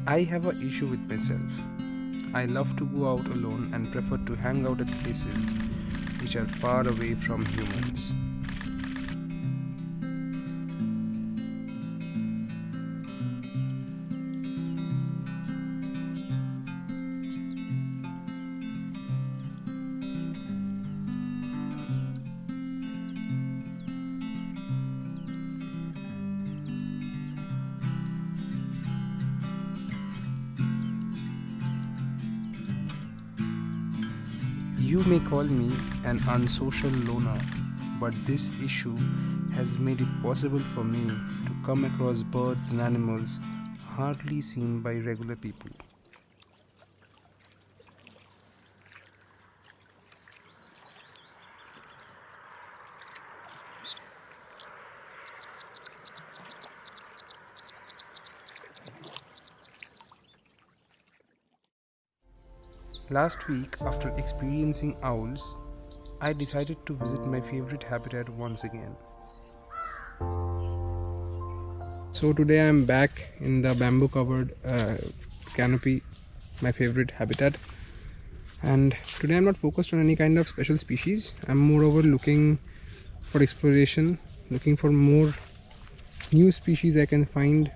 I have an issue with myself. I love to go out alone and prefer to hang out at places which are far away from humans. You may call me an unsocial loner, but this issue has made it possible for me to come across birds and animals hardly seen by regular people. Last week, after experiencing owls, I decided to visit my favorite habitat once again. So today I am back in the bamboo covered canopy, my favorite habitat. And today I'm not focused on any kind of special species. I'm moreover looking for exploration, looking for more new species I can find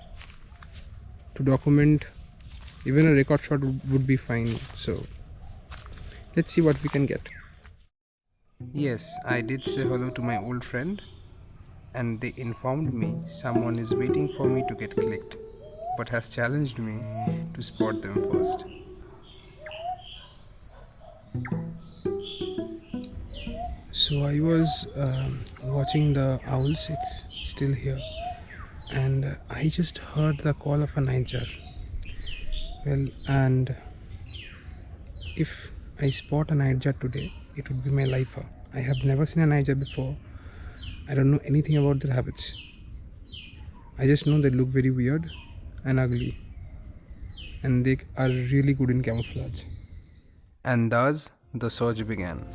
to document. Even a record shot would be fine. So let's see what we can get. Yes, I did say hello to my old friend, and they informed me someone is waiting for me to get clicked, but has challenged me to spot them first. So I was watching the owls, it's still here, and I just heard the call of a nightjar. Well, and if I spot a nightjar today, it would be my lifer. I have never seen a nightjar before. I don't know anything about their habits. I just know they look very weird and ugly, and they are really good in camouflage. And thus the search began.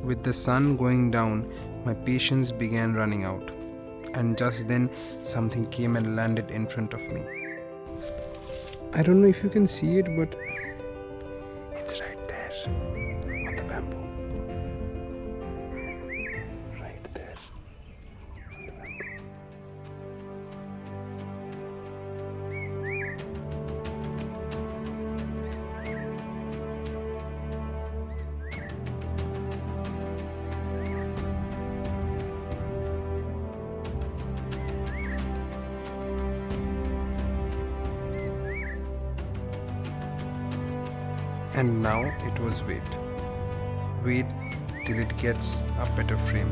With the sun going down, my patience began running out, and just then something came and landed in front of me. I don't know if you can see it, but it's right there on the bamboo. Right there on the bamboo. And now it was wait till it gets a better frame.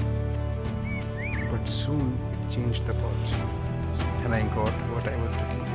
But soon it changed the perch, and I got what I was looking for.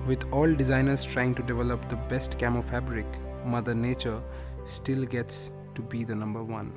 With all designers trying to develop the best camo fabric, Mother Nature still gets to be the number one.